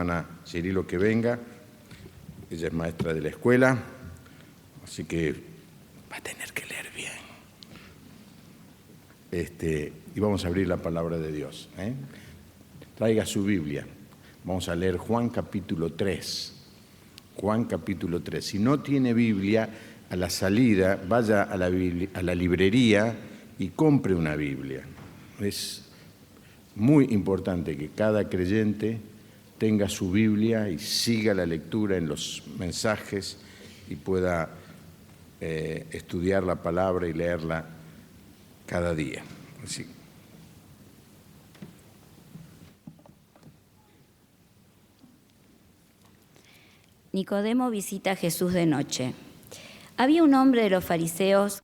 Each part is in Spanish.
Ana Cirilo que venga, ella es maestra de la escuela, así que va a tener que leer bien. Y vamos a abrir la palabra de Dios. Traiga su Biblia, vamos a leer Juan capítulo 3. Juan capítulo 3. Si no tiene Biblia, a la salida vaya a la librería y compre una Biblia. Es muy importante que cada creyente tenga su Biblia y siga la lectura en los mensajes y pueda estudiar la palabra y leerla cada día. Así. Nicodemo visita a Jesús de noche. Había un hombre de los fariseos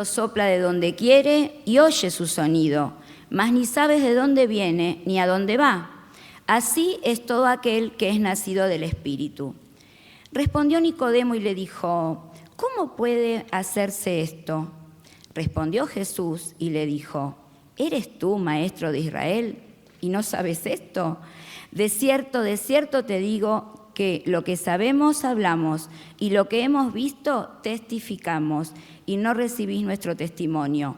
sopla de donde quiere y oye su sonido, mas ni sabes de dónde viene ni a dónde va. Así es todo aquel que es nacido del Espíritu. Respondió Nicodemo y le dijo: ¿Cómo puede hacerse esto? Respondió Jesús y le dijo: ¿Eres tú, maestro de Israel, y no sabes esto? De cierto te digo que lo que sabemos hablamos y lo que hemos visto testificamos, y no recibís nuestro testimonio.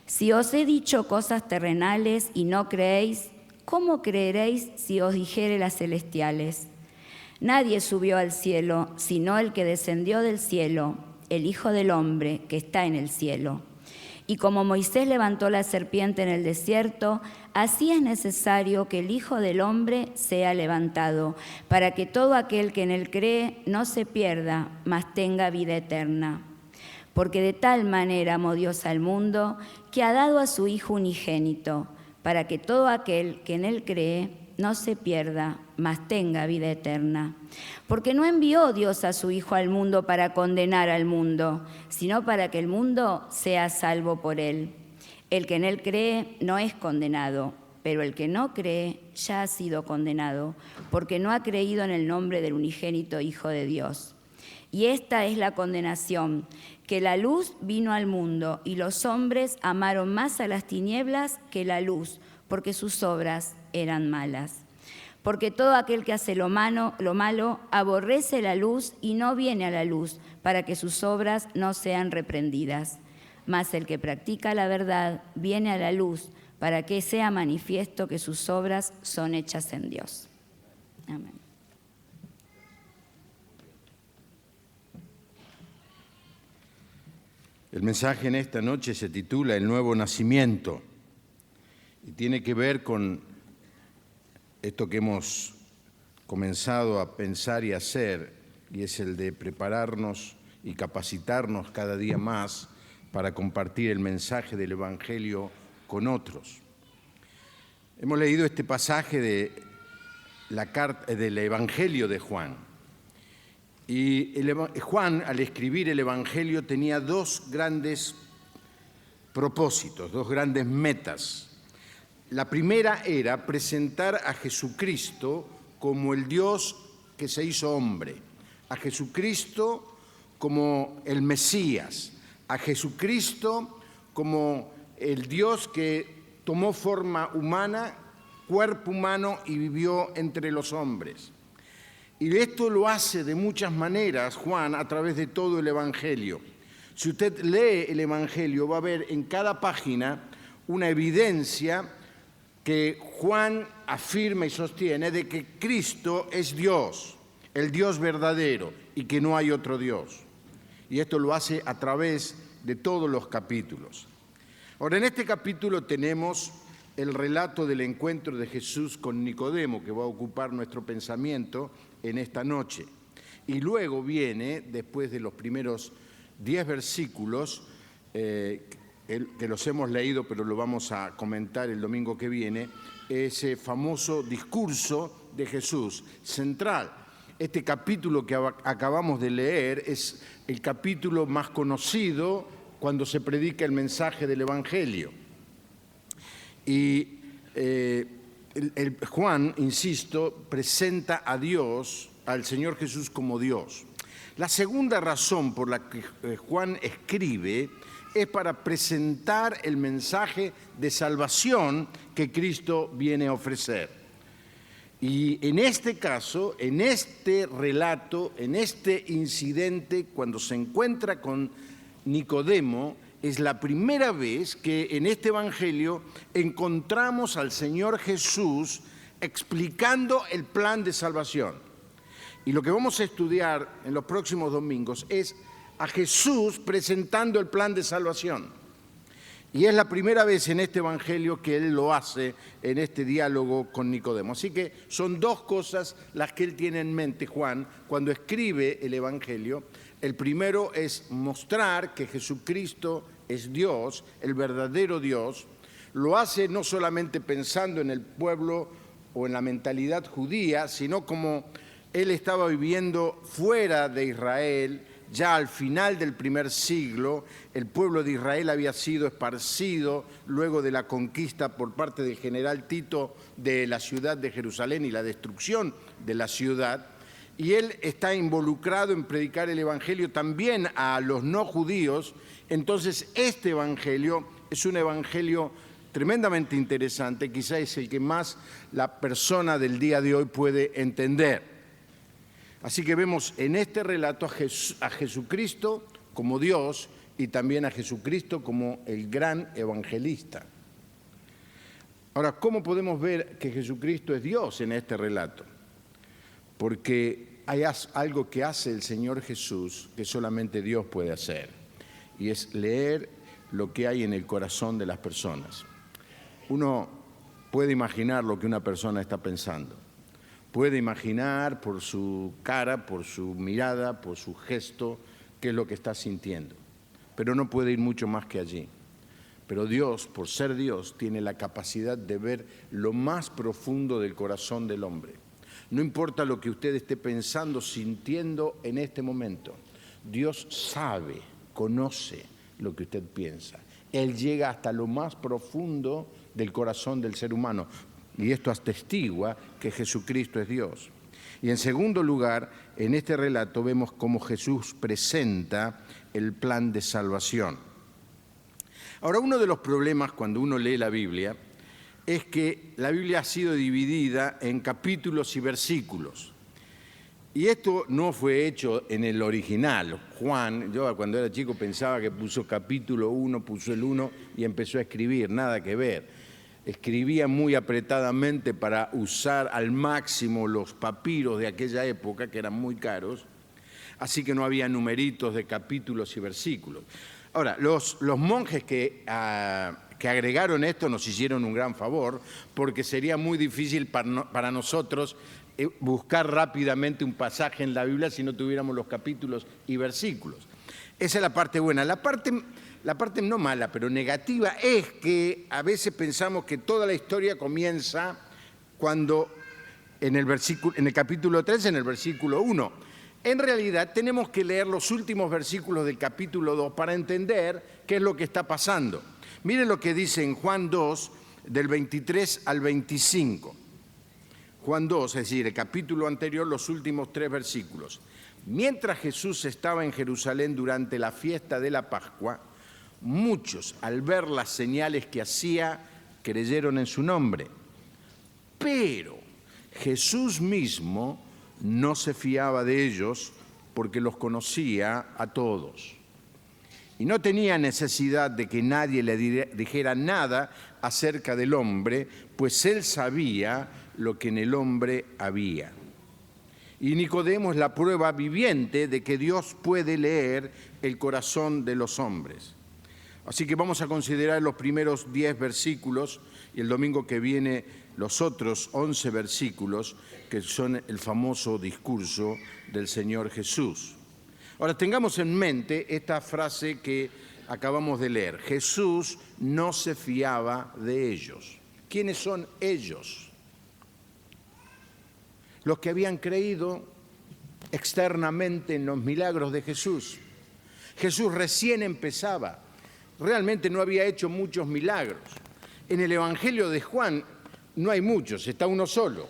Si os he dicho cosas terrenales y no creéis, ¿cómo creeréis si os dijere las celestiales? Nadie subió al cielo, sino el que descendió del cielo, el Hijo del Hombre que está en el cielo. Y como Moisés levantó la serpiente en el desierto, así es necesario que el Hijo del Hombre sea levantado, para que todo aquel que en él cree no se pierda, mas tenga vida eterna. Porque de tal manera amó Dios al mundo, que ha dado a su Hijo unigénito, para que todo aquel que en él cree no se pierda, mas tenga vida eterna. Porque no envió Dios a su Hijo al mundo para condenar al mundo, sino para que el mundo sea salvo por él. El que en él cree no es condenado, pero el que no cree ya ha sido condenado, porque no ha creído en el nombre del unigénito Hijo de Dios. Y esta es la condenación, que la luz vino al mundo, y los hombres amaron más a las tinieblas que la luz, porque sus obras eran malas. Porque todo aquel que hace lo malo aborrece la luz y no viene a la luz, para que sus obras no sean reprendidas. Mas el que practica la verdad viene a la luz, para que sea manifiesto que sus obras son hechas en Dios. Amén. El mensaje en esta noche se titula El nuevo nacimiento y tiene que ver con esto que hemos comenzado a pensar y hacer, y es el de prepararnos y capacitarnos cada día más para compartir el mensaje del Evangelio con otros. Hemos leído este pasaje del Evangelio de Juan. Y Juan, al escribir el Evangelio, tenía dos grandes propósitos, dos grandes metas. La primera era presentar a Jesucristo como el Dios que se hizo hombre, a Jesucristo como el Mesías, a Jesucristo como el Dios que tomó forma humana, cuerpo humano y vivió entre los hombres. Y esto lo hace de muchas maneras Juan a través de todo el Evangelio. Si usted lee el Evangelio va a ver en cada página una evidencia que Juan afirma y sostiene de que Cristo es Dios, el Dios verdadero, y que no hay otro Dios. Y esto lo hace a través de todos los capítulos. Ahora, en este capítulo tenemos el relato del encuentro de Jesús con Nicodemo, que va a ocupar nuestro pensamiento en esta noche. Y luego viene, después de los primeros 10 versículos, que los hemos leído, pero lo vamos a comentar el domingo que viene, ese famoso discurso de Jesús, central. Este capítulo que acabamos de leer es el capítulo más conocido cuando se predica el mensaje del Evangelio. Y Juan, insisto, presenta a Dios, al Señor Jesús como Dios. La segunda razón por la que Juan escribe es para presentar el mensaje de salvación que Cristo viene a ofrecer. Y en este caso, en este relato, en este incidente, cuando se encuentra con Nicodemo, es la primera vez que en este Evangelio encontramos al Señor Jesús explicando el plan de salvación. Y lo que vamos a estudiar en los próximos domingos es a Jesús presentando el plan de salvación. Y es la primera vez en este Evangelio que Él lo hace en este diálogo con Nicodemo. Así que son dos cosas las que Él tiene en mente, Juan, cuando escribe el Evangelio. El primero es mostrar que Jesucristo es Dios, el verdadero Dios. Lo hace no solamente pensando en el pueblo o en la mentalidad judía, sino como Él estaba viviendo fuera de Israel. Ya al final del primer siglo, el pueblo de Israel había sido esparcido luego de la conquista por parte del general Tito de la ciudad de Jerusalén y la destrucción de la ciudad. Y él está involucrado en predicar el Evangelio también a los no judíos. Entonces, este Evangelio es un Evangelio tremendamente interesante, quizás es el que más la persona del día de hoy puede entender. Así que vemos en este relato a Jesucristo como Dios y también a Jesucristo como el gran evangelista. Ahora, ¿cómo podemos ver que Jesucristo es Dios en este relato? Porque hay algo que hace el Señor Jesús que solamente Dios puede hacer, y es leer lo que hay en el corazón de las personas. Uno puede imaginar lo que una persona está pensando. Puede imaginar por su cara, por su mirada, por su gesto, qué es lo que está sintiendo. Pero no puede ir mucho más que allí. Pero Dios, por ser Dios, tiene la capacidad de ver lo más profundo del corazón del hombre. No importa lo que usted esté pensando, sintiendo en este momento. Dios sabe, conoce lo que usted piensa. Él llega hasta lo más profundo del corazón del ser humano. Y esto atestigua que Jesucristo es Dios. Y en segundo lugar, en este relato vemos cómo Jesús presenta el plan de salvación. Ahora, uno de los problemas cuando uno lee la Biblia es que la Biblia ha sido dividida en capítulos y versículos. Y esto no fue hecho en el original. Juan, yo cuando era chico pensaba que puso capítulo 1, puso el 1 y empezó a escribir, nada que ver. Escribía muy apretadamente para usar al máximo los papiros de aquella época, que eran muy caros, así que no había numeritos de capítulos y versículos. Ahora, los monjes que agregaron esto nos hicieron un gran favor, porque sería muy difícil para nosotros buscar rápidamente un pasaje en la Biblia si no tuviéramos los capítulos y versículos. Esa es la parte buena. La parte no mala, pero negativa, es que a veces pensamos que toda la historia comienza cuando en el capítulo 3, en el versículo 1. En realidad tenemos que leer los últimos versículos del capítulo 2 para entender qué es lo que está pasando. Miren lo que dice en Juan 2, del 23 al 25. Juan 2, es decir, el capítulo anterior, los últimos 3 versículos. Mientras Jesús estaba en Jerusalén durante la fiesta de la Pascua, muchos, al ver las señales que hacía, creyeron en su nombre. Pero Jesús mismo no se fiaba de ellos porque los conocía a todos. Y no tenía necesidad de que nadie le dijera nada acerca del hombre, pues él sabía lo que en el hombre había. Y Nicodemo es la prueba viviente de que Dios puede leer el corazón de los hombres. Así que vamos a considerar los primeros 10 versículos y el domingo que viene los otros 11 versículos, que son el famoso discurso del Señor Jesús. Ahora, tengamos en mente esta frase que acabamos de leer. Jesús no se fiaba de ellos. ¿Quiénes son ellos? Los que habían creído externamente en los milagros de Jesús. Jesús recién empezaba. Realmente no había hecho muchos milagros. En el Evangelio de Juan no hay muchos, está uno solo.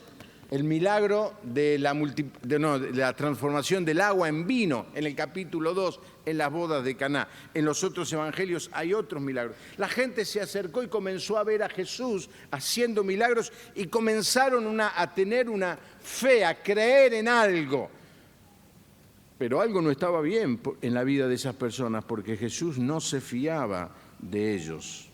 El milagro de la transformación del agua en vino, en el capítulo 2, en las bodas de Caná. En los otros evangelios hay otros milagros. La gente se acercó y comenzó a ver a Jesús haciendo milagros y comenzaron a tener una fe, a creer en algo. Pero algo no estaba bien en la vida de esas personas porque Jesús no se fiaba de ellos.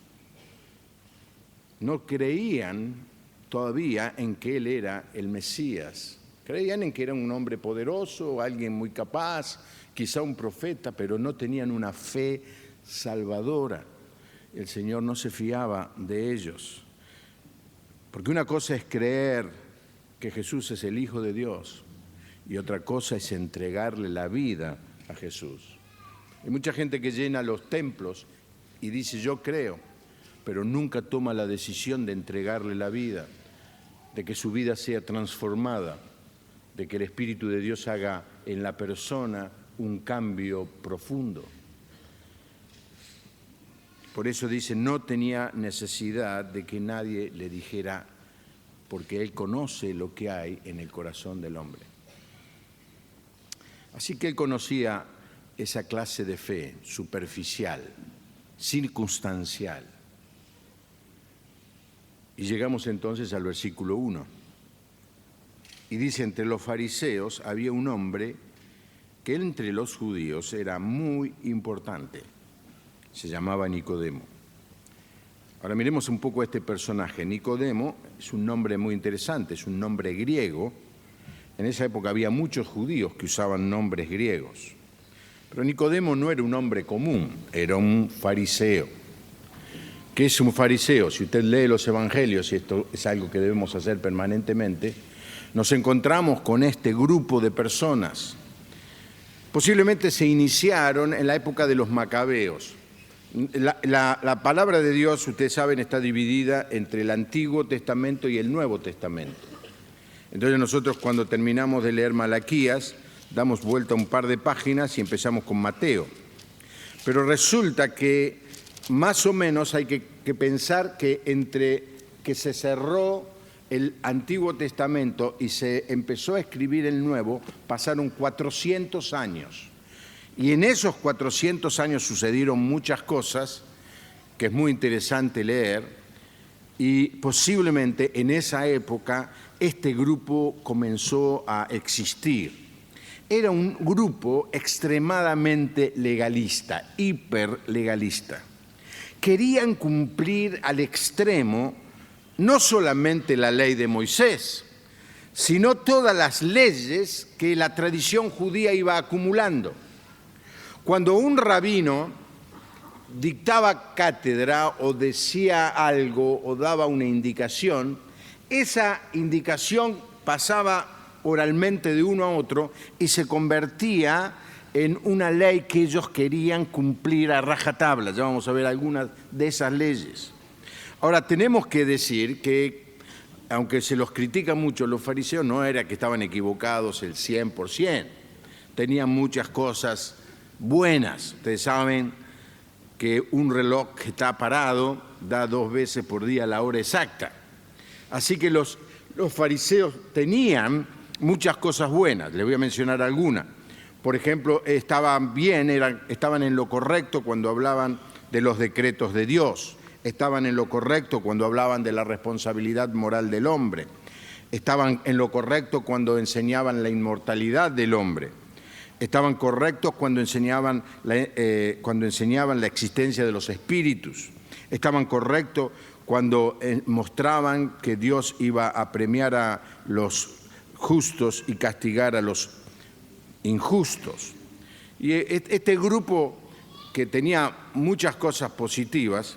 No creían todavía en que Él era el Mesías. Creían en que era un hombre poderoso, alguien muy capaz, quizá un profeta, pero no tenían una fe salvadora. El Señor no se fiaba de ellos. Porque una cosa es creer que Jesús es el Hijo de Dios y otra cosa es entregarle la vida a Jesús. Hay mucha gente que llena los templos y dice yo creo, pero nunca toma la decisión de entregarle la vida, de que su vida sea transformada, de que el Espíritu de Dios haga en la persona un cambio profundo. Por eso dice, no tenía necesidad de que nadie le dijera, porque Él conoce lo que hay en el corazón del hombre. Así que Él conocía esa clase de fe superficial, circunstancial. Y llegamos entonces al versículo 1. Y dice, entre los fariseos había un hombre que entre los judíos era muy importante. Se llamaba Nicodemo. Ahora miremos un poco a este personaje. Nicodemo es un nombre muy interesante, es un nombre griego. En esa época había muchos judíos que usaban nombres griegos. Pero Nicodemo no era un hombre común, era un fariseo. ¿Qué es un fariseo? Si usted lee los evangelios, y esto es algo que debemos hacer permanentemente, nos encontramos con este grupo de personas. Posiblemente se iniciaron en la época de los macabeos. La palabra de Dios, ustedes saben, está dividida entre el Antiguo Testamento y el Nuevo Testamento. Entonces nosotros cuando terminamos de leer Malaquías, damos vuelta un par de páginas y empezamos con Mateo. Pero resulta que más o menos hay que pensar que entre que se cerró el Antiguo Testamento y se empezó a escribir el Nuevo, pasaron 400 años. Y en esos 400 años sucedieron muchas cosas que es muy interesante leer y posiblemente en esa época este grupo comenzó a existir. Era un grupo extremadamente legalista, hiperlegalista. Querían cumplir al extremo no solamente la ley de Moisés, sino todas las leyes que la tradición judía iba acumulando. Cuando un rabino dictaba cátedra o decía algo o daba una indicación, esa indicación pasaba oralmente de uno a otro y se convertía en una ley que ellos querían cumplir a rajatabla. Ya vamos a ver algunas de esas leyes. Ahora, tenemos que decir que, aunque se los critica mucho los fariseos, no era que estaban equivocados el 100%. Tenían muchas cosas buenas. Ustedes saben que un reloj que está parado da 2 veces por día la hora exacta. Así que los fariseos tenían muchas cosas buenas. Les voy a mencionar algunas. Por ejemplo, estaban en lo correcto cuando hablaban de los decretos de Dios. Estaban en lo correcto cuando hablaban de la responsabilidad moral del hombre. Estaban en lo correcto cuando enseñaban la inmortalidad del hombre. Estaban correctos cuando enseñaban la existencia de los espíritus. Estaban correctos cuando mostraban que Dios iba a premiar a los justos y castigar a los injustos. Y este grupo, que tenía muchas cosas positivas,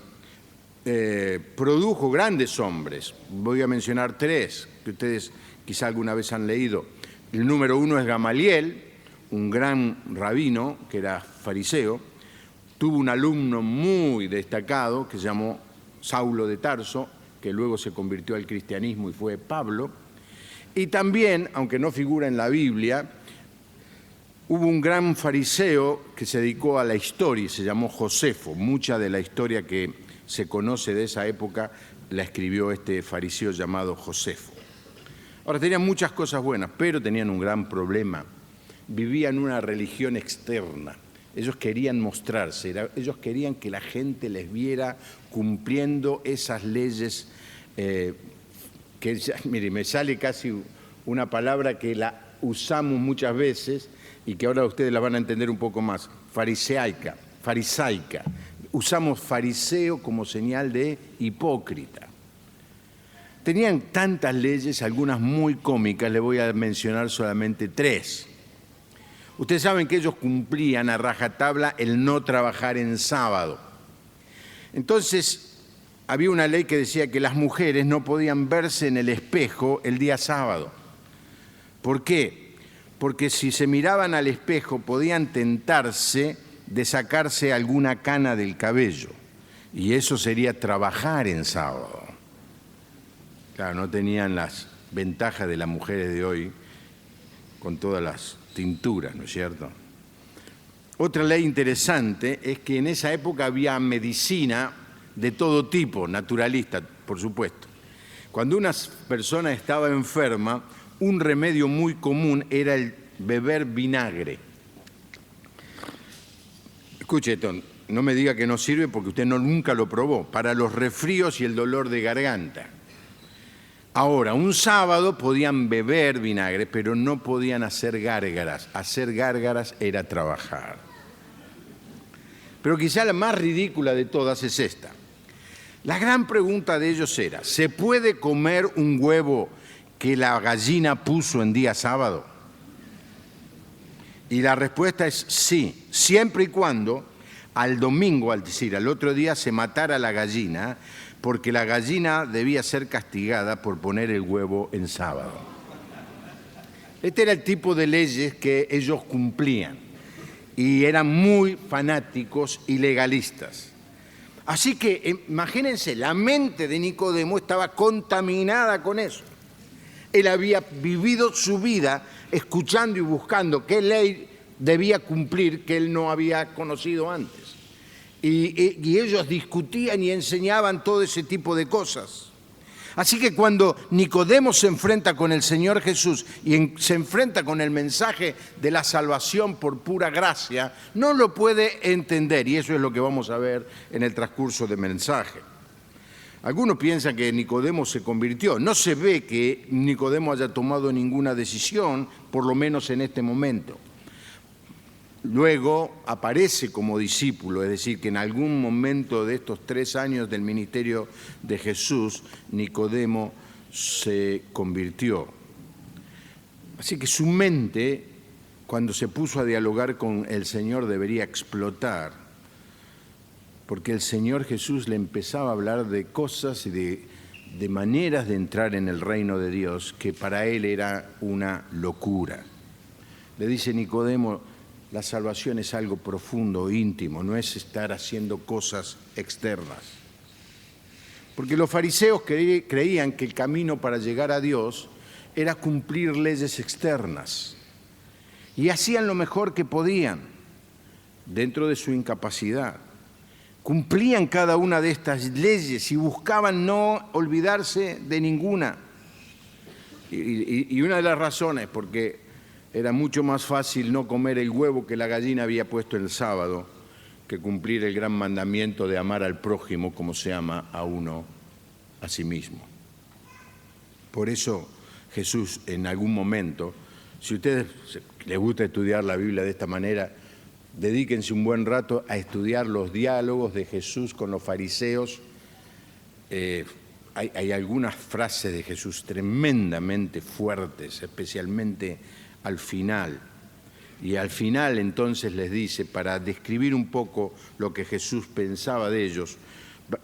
produjo grandes hombres. Voy a mencionar tres que ustedes quizá alguna vez han leído. El número uno es Gamaliel, un gran rabino que era fariseo. Tuvo un alumno muy destacado que se llamó Saulo de Tarso, que luego se convirtió al cristianismo y fue Pablo. Y también, aunque no figura en la Biblia, hubo un gran fariseo que se dedicó a la historia y se llamó Josefo. Mucha de la historia que se conoce de esa época la escribió este fariseo llamado Josefo. Ahora, tenían muchas cosas buenas, pero tenían un gran problema. Vivían una religión externa. Ellos querían mostrarse, ellos querían que la gente les viera cumpliendo esas leyes que, mire, me sale casi una palabra que la usamos muchas veces y que ahora ustedes la van a entender un poco más, farisaica. Usamos fariseo como señal de hipócrita. Tenían tantas leyes, algunas muy cómicas, le voy a mencionar solamente tres. Ustedes saben que ellos cumplían a rajatabla el no trabajar en sábado. Entonces, había una ley que decía que las mujeres no podían verse en el espejo el día sábado. ¿Por qué? Porque si se miraban al espejo podían tentarse de sacarse alguna cana del cabello. Y eso sería trabajar en sábado. Claro, no tenían las ventajas de las mujeres de hoy con todas las tinturas, ¿no es cierto? Otra ley interesante es que en esa época había medicina de todo tipo, naturalista, por supuesto. Cuando una persona estaba enferma, un remedio muy común era el beber vinagre. Escuche esto, no me diga que no sirve porque usted nunca lo probó, para los resfríos y el dolor de garganta. Ahora, un sábado podían beber vinagre, pero no podían hacer gárgaras. Hacer gárgaras era trabajar. Pero quizá la más ridícula de todas es esta. La gran pregunta de ellos era, ¿se puede comer un huevo que la gallina puso en día sábado? Y la respuesta es sí, siempre y cuando al domingo, al decir, al otro día se matara la gallina, porque la gallina debía ser castigada por poner el huevo en sábado. Este era el tipo de leyes que ellos cumplían y eran muy fanáticos y legalistas. Así que imagínense, la mente de Nicodemo estaba contaminada con eso. Él había vivido su vida escuchando y buscando qué ley debía cumplir que él no había conocido antes. Y ellos discutían y enseñaban todo ese tipo de cosas. Así que cuando Nicodemo se enfrenta con el Señor Jesús y se enfrenta con el mensaje de la salvación por pura gracia, no lo puede entender, y eso es lo que vamos a ver en el transcurso del mensaje. Algunos piensan que Nicodemo se convirtió. No se ve que Nicodemo haya tomado ninguna decisión, por lo menos en este momento. Luego aparece como discípulo, es decir, que en algún momento de estos 3 años del ministerio de Jesús, Nicodemo se convirtió. Así que su mente, cuando se puso a dialogar con el Señor, debería explotar, porque el Señor Jesús le empezaba a hablar de cosas y de maneras de entrar en el reino de Dios que para él era una locura. Le dice Nicodemo, la salvación es algo profundo, íntimo, no es estar haciendo cosas externas. Porque los fariseos creían que el camino para llegar a Dios era cumplir leyes externas. Y hacían lo mejor que podían, dentro de su incapacidad. Cumplían cada una de estas leyes y buscaban no olvidarse de ninguna. Y una de las razones, porque era mucho más fácil no comer el huevo que la gallina había puesto el sábado que cumplir el gran mandamiento de amar al prójimo como se ama a uno a sí mismo. Por eso Jesús en algún momento, si a ustedes les gusta estudiar la Biblia de esta manera, dedíquense un buen rato a estudiar los diálogos de Jesús con los fariseos. hay algunas frases de Jesús tremendamente fuertes, especialmente al final. Y al final entonces les dice, para describir un poco lo que Jesús pensaba de ellos,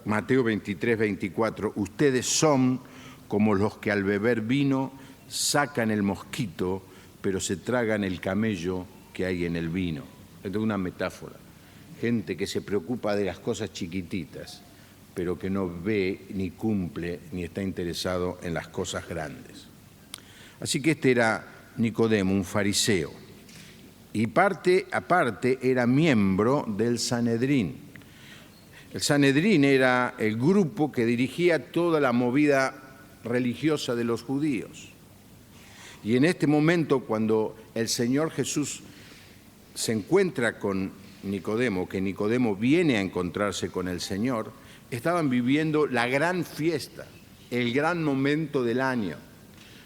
Mateo 23, 24, ustedes son como los que al beber vino sacan el mosquito, pero se tragan el camello que hay en el vino. Esto es una metáfora. Gente que se preocupa de las cosas chiquititas, pero que no ve, ni cumple, ni está interesado en las cosas grandes. Así que este era Nicodemo, un fariseo. Y aparte era miembro del Sanedrín. El Sanedrín era el grupo que dirigía toda la movida religiosa de los judíos. Y en este momento, cuando el Señor Jesús se encuentra con Nicodemo, que Nicodemo viene a encontrarse con el Señor, estaban viviendo la gran fiesta, el gran momento del año.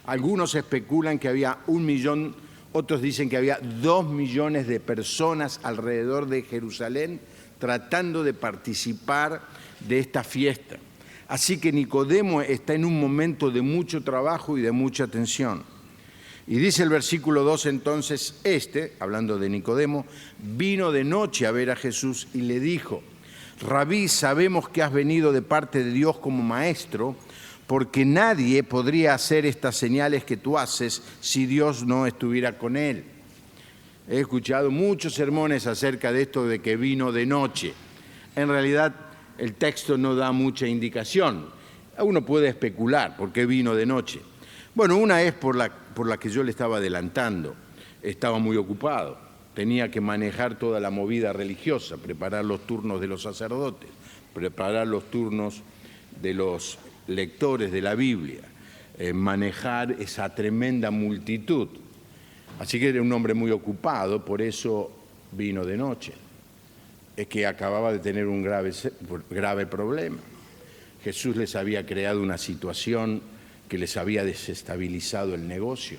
Algunos especulan que había 1 millón, otros dicen que había 2 millones de personas alrededor de Jerusalén tratando de participar de esta fiesta. Así que Nicodemo está en un momento de mucho trabajo y de mucha tensión. Y dice el versículo 2 entonces, hablando de Nicodemo, vino de noche a ver a Jesús y le dijo, Rabí, sabemos que has venido de parte de Dios como maestro, porque nadie podría hacer estas señales que tú haces si Dios no estuviera con él. He escuchado muchos sermones acerca de esto de que vino de noche. En realidad el texto no da mucha indicación. Uno puede especular por qué vino de noche. Bueno, una es por la que yo le estaba adelantando. Estaba muy ocupado. Tenía que manejar toda la movida religiosa, preparar los turnos de los sacerdotes, preparar los turnos de los lectores de la Biblia, manejar esa tremenda multitud. Así que era un hombre muy ocupado, por eso vino de noche. Es que acababa de tener un grave problema. Jesús les había creado una situación que les había desestabilizado el negocio.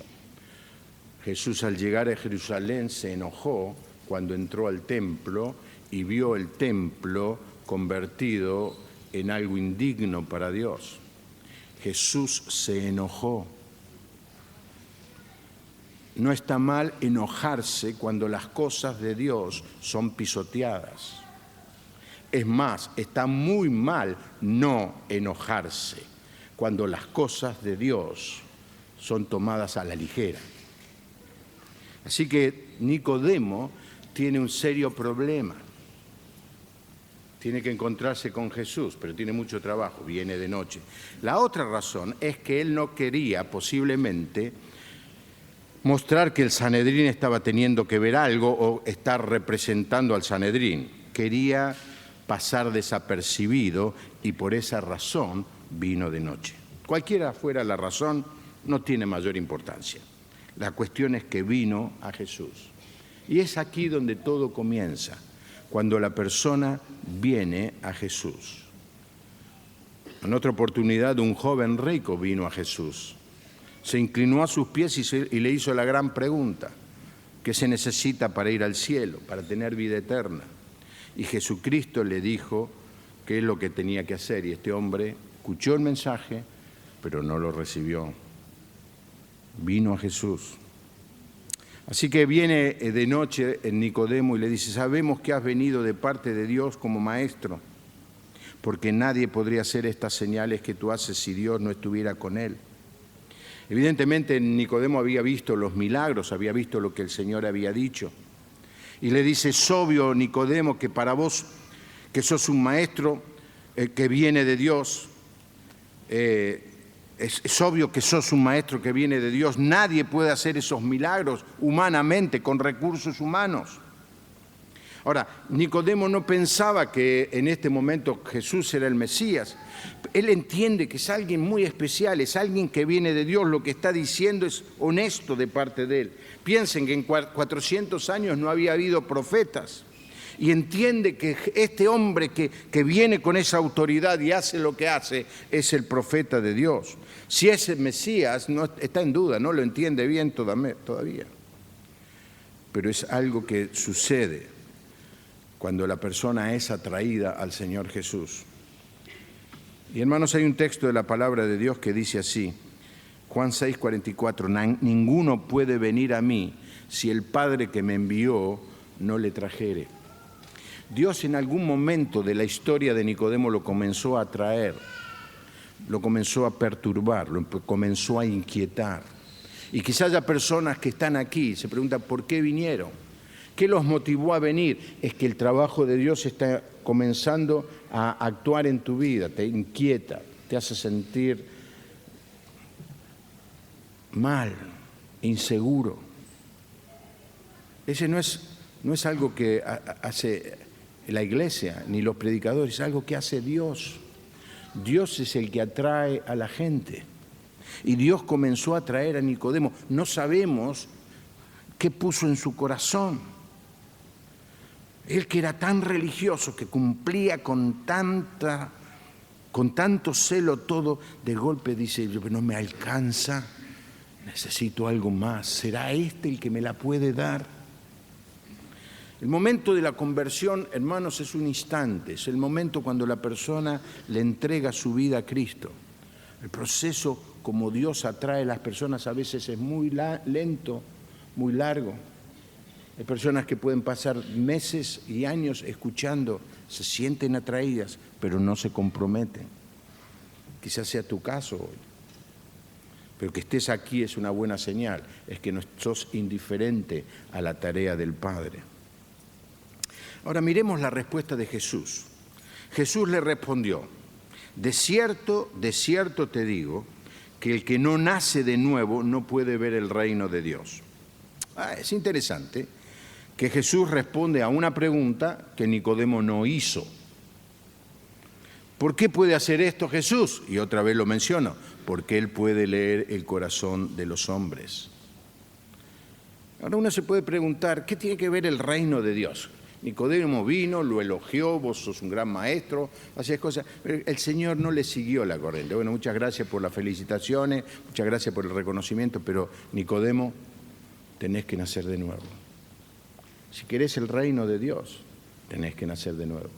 Jesús al llegar a Jerusalén se enojó cuando entró al templo y vio el templo convertido en algo indigno para Dios. Jesús se enojó. No está mal enojarse cuando las cosas de Dios son pisoteadas. Es más, está muy mal no enojarse cuando las cosas de Dios son tomadas a la ligera. Así que Nicodemo tiene un serio problema. Tiene que encontrarse con Jesús, pero tiene mucho trabajo, viene de noche. La otra razón es que él no quería posiblemente mostrar que el Sanedrín estaba teniendo que ver algo o estar representando al Sanedrín. Quería pasar desapercibido y por esa razón vino de noche. Cualquiera fuera la razón, no tiene mayor importancia. La cuestión es que vino a Jesús. Y es aquí donde todo comienza, cuando la persona viene a Jesús. En otra oportunidad, un joven rico vino a Jesús. Se inclinó a sus pies y le hizo la gran pregunta: ¿qué se necesita para ir al cielo, para tener vida eterna? Y Jesucristo le dijo qué es lo que tenía que hacer. Y este hombre escuchó el mensaje, pero no lo recibió. Vino a Jesús. Así que viene de noche en Nicodemo y le dice: sabemos que has venido de parte de Dios como maestro, porque nadie podría hacer estas señales que tú haces si Dios no estuviera con él. Evidentemente Nicodemo había visto los milagros, había visto lo que el Señor había dicho. Y le dice: es obvio, Nicodemo, que para vos, que sos un maestro que viene de Dios, es obvio que sos un maestro que viene de Dios. Nadie puede hacer esos milagros humanamente, con recursos humanos. Ahora, Nicodemo no pensaba que en este momento Jesús era el Mesías. Él entiende que es alguien muy especial, es alguien que viene de Dios. Lo que está diciendo es honesto de parte de él. Piensen que en 400 años no había habido profetas. Y entiende que este hombre que viene con esa autoridad y hace lo que hace es el profeta de Dios. Si es el Mesías, no está en duda, no lo entiende bien todavía. Pero es algo que sucede cuando la persona es atraída al Señor Jesús. Y hermanos, hay un texto de la palabra de Dios que dice así, Juan 6:44, ninguno puede venir a mí si el Padre que me envió no le trajere. Dios en algún momento de la historia de Nicodemo lo comenzó a atraer, lo comenzó a perturbar, lo comenzó a inquietar. Y quizás haya personas que están aquí, se preguntan ¿por qué vinieron? ¿Qué los motivó a venir? Es que el trabajo de Dios está comenzando a actuar en tu vida, te inquieta, te hace sentir mal, inseguro. Ese no es algo que hace la iglesia ni los predicadores, es algo que hace Dios. Dios es el que atrae a la gente. Y Dios comenzó a atraer a Nicodemo. No sabemos qué puso en su corazón. Él que era tan religioso, que cumplía con tanto celo todo, de golpe dice, no me alcanza, necesito algo más. ¿Será este el que me la puede dar? El momento de la conversión, hermanos, es un instante, es el momento cuando la persona le entrega su vida a Cristo. El proceso, como Dios atrae a las personas, a veces es muy lento, muy largo. Hay personas que pueden pasar meses y años escuchando, se sienten atraídas, pero no se comprometen. Quizás sea tu caso hoy. Pero que estés aquí es una buena señal, es que no sos indiferente a la tarea del Padre. Ahora miremos la respuesta de Jesús. Jesús le respondió, de cierto te digo, que el que no nace de nuevo no puede ver el reino de Dios. Es interesante que Jesús responde a una pregunta que Nicodemo no hizo. ¿Por qué puede hacer esto Jesús? Y otra vez lo menciono, porque Él puede leer el corazón de los hombres. Ahora uno se puede preguntar, ¿qué tiene que ver el reino de Dios? Nicodemo vino, lo elogió, vos sos un gran maestro, hacías cosas, pero el Señor no le siguió la corriente. Bueno, muchas gracias por las felicitaciones, muchas gracias por el reconocimiento, pero Nicodemo, tenés que nacer de nuevo. Si querés el reino de Dios, tenés que nacer de nuevo.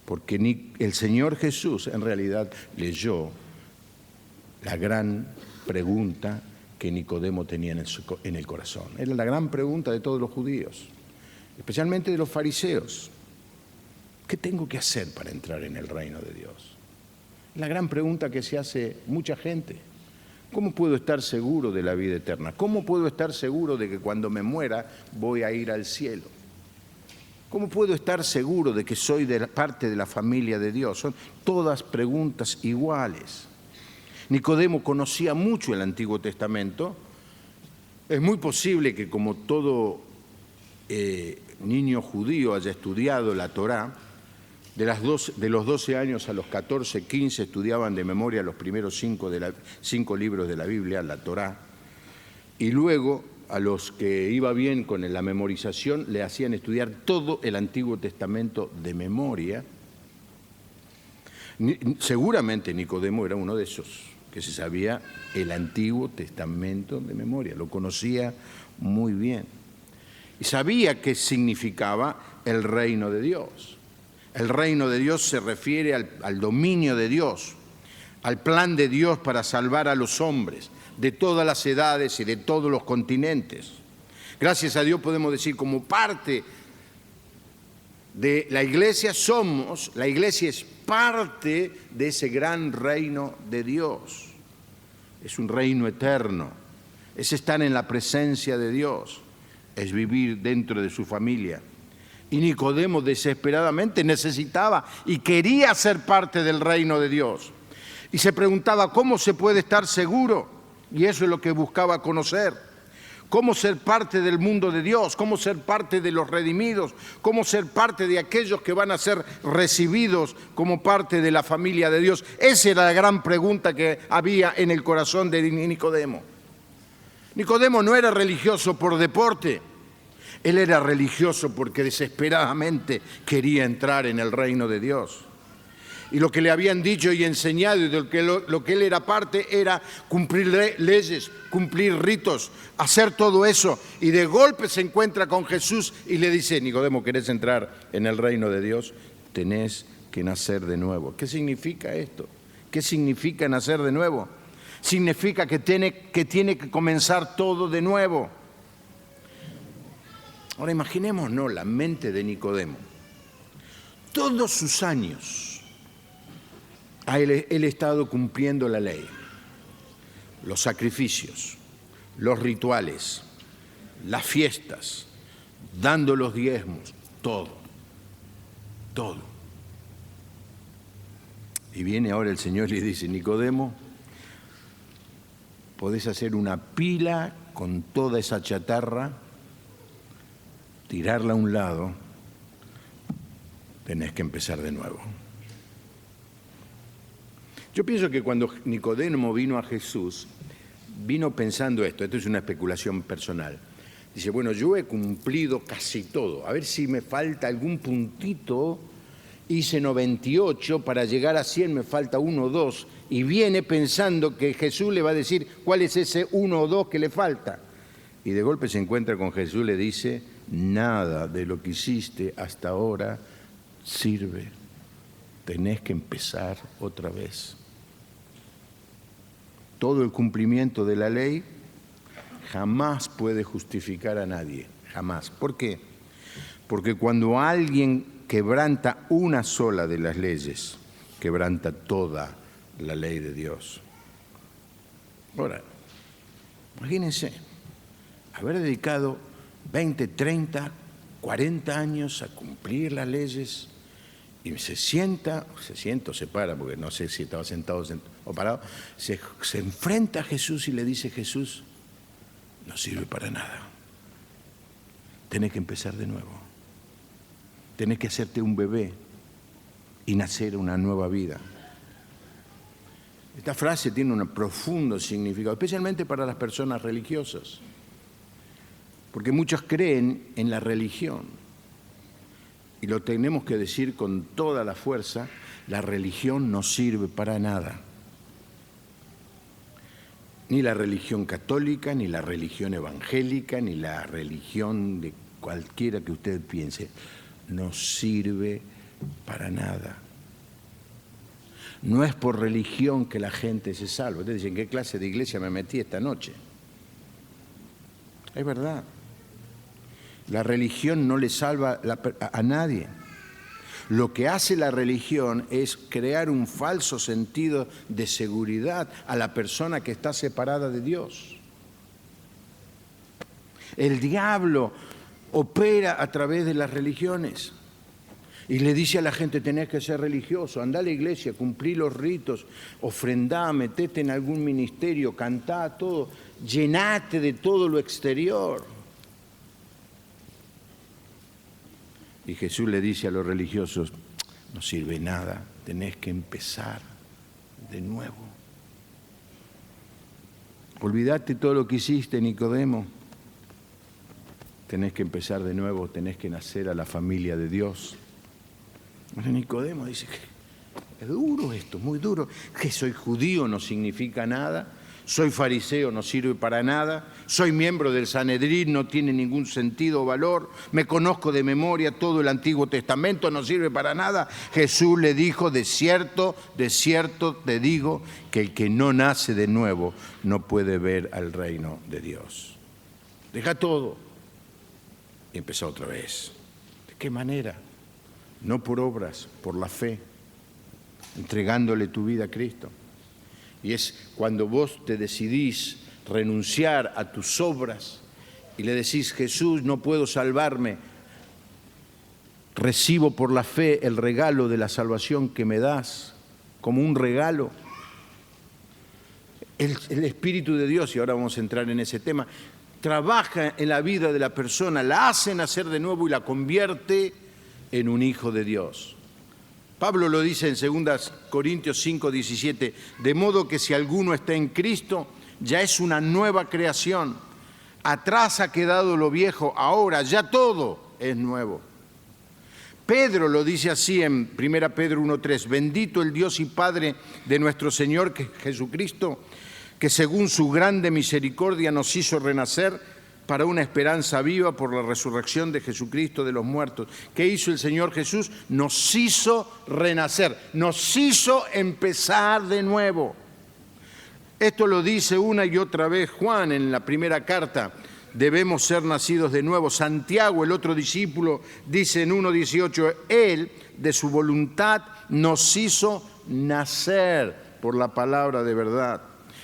Porque el Señor Jesús en realidad leyó la gran pregunta que Nicodemo tenía en el corazón. Era la gran pregunta de todos los judíos, especialmente de los fariseos. ¿Qué tengo que hacer para entrar en el reino de Dios? La gran pregunta que se hace mucha gente. ¿Cómo puedo estar seguro de la vida eterna? ¿Cómo puedo estar seguro de que cuando me muera voy a ir al cielo? ¿Cómo puedo estar seguro de que soy parte de la familia de Dios? Son todas preguntas iguales. Nicodemo conocía mucho el Antiguo Testamento. Es muy posible que como todo niño judío haya estudiado la Torá. De los 12 años a los 14, 15 estudiaban de memoria los primeros 5 libros de la Biblia, la Torá. Y luego, a los que iba bien con la memorización, le hacían estudiar todo el Antiguo Testamento de memoria. Seguramente Nicodemo era uno de esos, que se sabía el Antiguo Testamento de memoria, lo conocía muy bien. Y sabía qué significaba el reino de Dios. El reino de Dios se refiere al dominio de Dios, al plan de Dios para salvar a los hombres de todas las edades y de todos los continentes. Gracias a Dios podemos decir, como parte de la iglesia la iglesia es parte de ese gran reino de Dios. Es un reino eterno, es estar en la presencia de Dios, es vivir dentro de su familia. Y Nicodemo desesperadamente necesitaba y quería ser parte del reino de Dios. Y se preguntaba, ¿cómo se puede estar seguro? Y eso es lo que buscaba conocer. ¿Cómo ser parte del mundo de Dios? ¿Cómo ser parte de los redimidos? ¿Cómo ser parte de aquellos que van a ser recibidos como parte de la familia de Dios? Esa era la gran pregunta que había en el corazón de Nicodemo. Nicodemo no era religioso por deporte. Él era religioso porque desesperadamente quería entrar en el reino de Dios. Y lo que le habían dicho y enseñado y de lo que él era parte era cumplir leyes, cumplir ritos, hacer todo eso. Y de golpe se encuentra con Jesús y le dice, Nicodemo, ¿querés entrar en el reino de Dios? Tenés que nacer de nuevo. ¿Qué significa esto? ¿Qué significa nacer de nuevo? Significa que tiene que comenzar todo de nuevo. Ahora imaginémonos la mente de Nicodemo. Todos sus años él ha estado cumpliendo la ley, los sacrificios, los rituales, las fiestas, dando los diezmos, todo. Y viene ahora el Señor y le dice: Nicodemo, podés hacer una pila con toda esa chatarra, tirarla a un lado, tenés que empezar de nuevo. Yo pienso que cuando Nicodemo vino a Jesús, vino pensando esto es una especulación personal. Dice, bueno, yo he cumplido casi todo, a ver si me falta algún puntito, hice 98, para llegar a 100 me falta 1 o 2, y viene pensando que Jesús le va a decir cuál es ese 1 o 2 que le falta. Y de golpe se encuentra con Jesús y le dice, nada de lo que hiciste hasta ahora sirve, tenés que empezar otra vez. Todo el cumplimiento de la ley jamás puede justificar a nadie, jamás. ¿Por qué? Porque cuando alguien quebranta una sola de las leyes, quebranta toda la ley de Dios. Ahora, imagínense haber dedicado 20, 30, 40 años a cumplir las leyes y se sienta o se para, porque no sé si estaba sentado o parado, se enfrenta a Jesús y le dice, Jesús, no sirve para nada. Tenés que empezar de nuevo. Tenés que hacerte un bebé y nacer una nueva vida. Esta frase tiene un profundo significado, especialmente para las personas religiosas, porque muchos creen en la religión. Y lo tenemos que decir con toda la fuerza, la religión no sirve para nada. Ni la religión católica, ni la religión evangélica, ni la religión de cualquiera que usted piense, no sirve para nada. No es por religión que la gente se salva. Ustedes dicen, ¿qué clase de iglesia me metí esta noche? Es verdad. La religión no le salva a nadie. Lo que hace la religión es crear un falso sentido de seguridad a la persona que está separada de Dios. El diablo opera a través de las religiones y le dice a la gente, tenés que ser religioso, andá a la iglesia, cumplí los ritos, ofrendá, metete en algún ministerio, cantá todo, llenate de todo lo exterior. Y Jesús le dice a los religiosos, no sirve nada, tenés que empezar de nuevo. Olvídate todo lo que hiciste, Nicodemo. Tenés que empezar de nuevo, tenés que nacer a la familia de Dios. Bueno, Nicodemo dice, es duro esto, muy duro. Que soy judío no significa nada. Soy fariseo, no sirve para nada. Soy miembro del Sanedrín, no tiene ningún sentido o valor. Me conozco de memoria todo el Antiguo Testamento, no sirve para nada. Jesús le dijo, de cierto te digo, que el que no nace de nuevo no puede ver al reino de Dios. Deja todo. Y empezó otra vez. ¿De qué manera? No por obras, por la fe, entregándole tu vida a Cristo. Y es cuando vos te decidís renunciar a tus obras y le decís, Jesús, no puedo salvarme, recibo por la fe el regalo de la salvación que me das, como un regalo. El Espíritu de Dios, y ahora vamos a entrar en ese tema, trabaja en la vida de la persona, la hace nacer de nuevo y la convierte en un hijo de Dios. Pablo lo dice en 2 Corintios 5, 17, de modo que si alguno está en Cristo, ya es una nueva creación. Atrás ha quedado lo viejo, ahora ya todo es nuevo. Pedro lo dice así en 1 Pedro 1:3, bendito el Dios y Padre de nuestro Señor Jesucristo, que según su grande misericordia nos hizo renacer para una esperanza viva por la resurrección de Jesucristo de los muertos. ¿Qué hizo el Señor Jesús? Nos hizo renacer, nos hizo empezar de nuevo. Esto lo dice una y otra vez Juan en la primera carta. Debemos ser nacidos de nuevo. Santiago, el otro discípulo, dice en 1:18, Él, de su voluntad, nos hizo nacer por la palabra de verdad.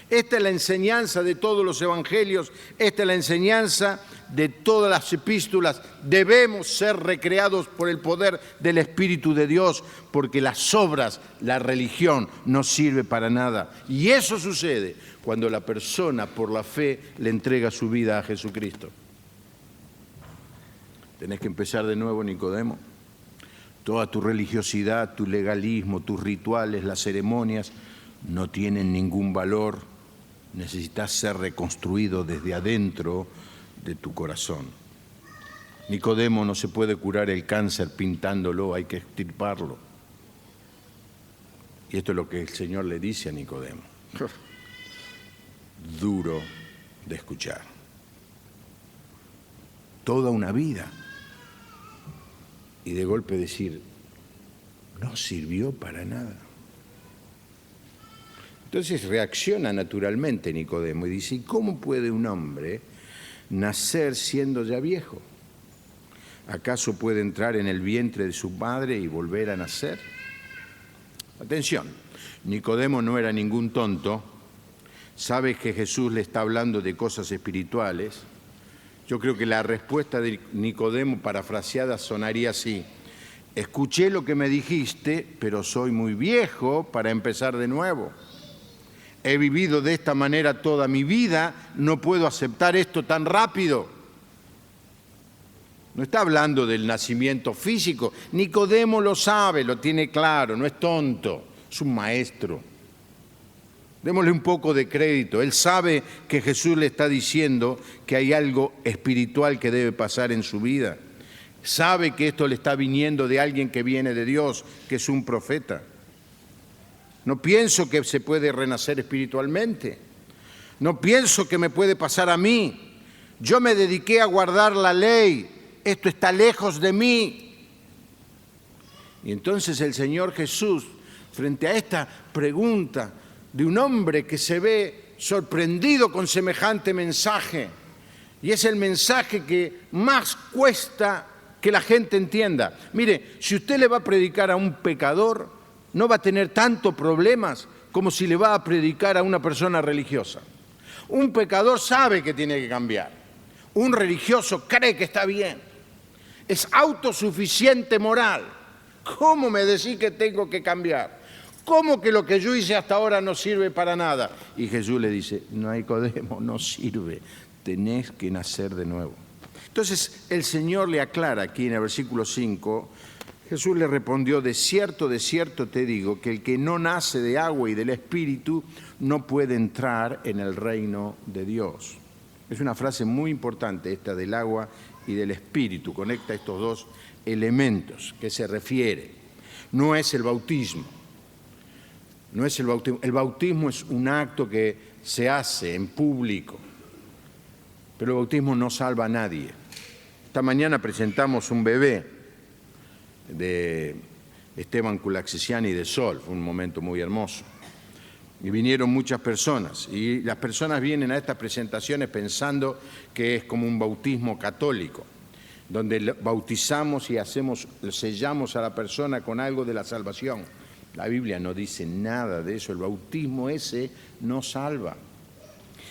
Esta es la enseñanza de todos los evangelios, esta es la enseñanza de todas las epístolas. Debemos ser recreados por el poder del Espíritu de Dios, porque las obras, la religión, no sirve para nada. Y eso sucede cuando la persona, por la fe, le entrega su vida a Jesucristo. Tenés que empezar de nuevo, Nicodemo. Toda tu religiosidad, tu legalismo, tus rituales, las ceremonias, no tienen ningún valor. Necesitas ser reconstruido desde adentro de tu corazón. Nicodemo, no se puede curar el cáncer pintándolo, hay que extirparlo. Y esto es lo que el Señor le dice a Nicodemo. Duro de escuchar. Toda una vida. Y de golpe decir, no sirvió para nada. Entonces reacciona naturalmente Nicodemo y dice, ¿y cómo puede un hombre nacer siendo ya viejo? ¿Acaso puede entrar en el vientre de su madre y volver a nacer? Atención, Nicodemo no era ningún tonto, sabe que Jesús le está hablando de cosas espirituales. Yo creo que la respuesta de Nicodemo parafraseada sonaría así, escuché lo que me dijiste, pero soy muy viejo para empezar de nuevo. He vivido de esta manera toda mi vida, no puedo aceptar esto tan rápido. No está hablando del nacimiento físico. Nicodemo lo sabe, lo tiene claro, no es tonto, es un maestro. Démosle un poco de crédito. Él sabe que Jesús le está diciendo que hay algo espiritual que debe pasar en su vida. Sabe que esto le está viniendo de alguien que viene de Dios, que es un profeta. No pienso que se puede renacer espiritualmente. No pienso que me puede pasar a mí. Yo me dediqué a guardar la ley. Esto está lejos de mí. Y entonces el Señor Jesús, frente a esta pregunta de un hombre que se ve sorprendido con semejante mensaje, y es el mensaje que más cuesta que la gente entienda. Mire, si usted le va a predicar a un pecador, no va a tener tantos problemas como si le va a predicar a una persona religiosa. Un pecador sabe que tiene que cambiar. Un religioso cree que está bien. Es autosuficiente moral. ¿Cómo me decís que tengo que cambiar? ¿Cómo que lo que yo hice hasta ahora no sirve para nada? Y Jesús le dice, no, Nicodemo, no sirve. Tenés que nacer de nuevo. Entonces el Señor le aclara aquí en el versículo 5, Jesús le respondió, de cierto te digo, que el que no nace de agua y del Espíritu no puede entrar en el reino de Dios. Es una frase muy importante esta del agua y del Espíritu, conecta estos dos elementos que se refiere. No es el bautismo, no es el bautismo. El bautismo es un acto que se hace en público, pero el bautismo no salva a nadie. Esta mañana presentamos un bebé de Esteban Culaxesiani de Sol, fue un momento muy hermoso. Y vinieron muchas personas, y las personas vienen a estas presentaciones pensando que es como un bautismo católico, donde bautizamos y sellamos a la persona con algo de la salvación. La Biblia no dice nada de eso, el bautismo ese no salva.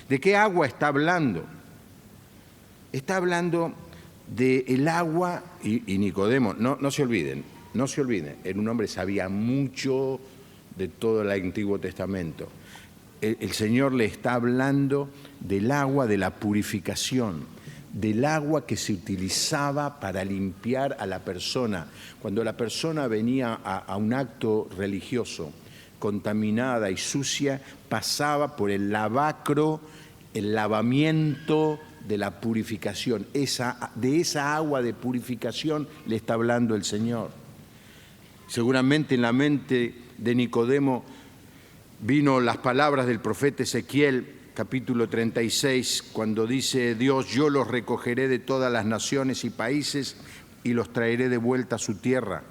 ¿De qué agua está hablando? Está hablando del agua, y Nicodemo, no se olviden, era un hombre que sabía mucho de todo el Antiguo Testamento. El Señor le está hablando del agua de la purificación, del agua que se utilizaba para limpiar a la persona. Cuando la persona venía a un acto religioso, contaminada y sucia, pasaba por el lavacro, el lavamiento de la purificación. De esa agua de purificación le está hablando el Señor. Seguramente en la mente de Nicodemo vino las palabras del profeta Ezequiel capítulo 36, cuando dice Dios: yo los recogeré de todas las naciones y países y los traeré de vuelta a su tierra.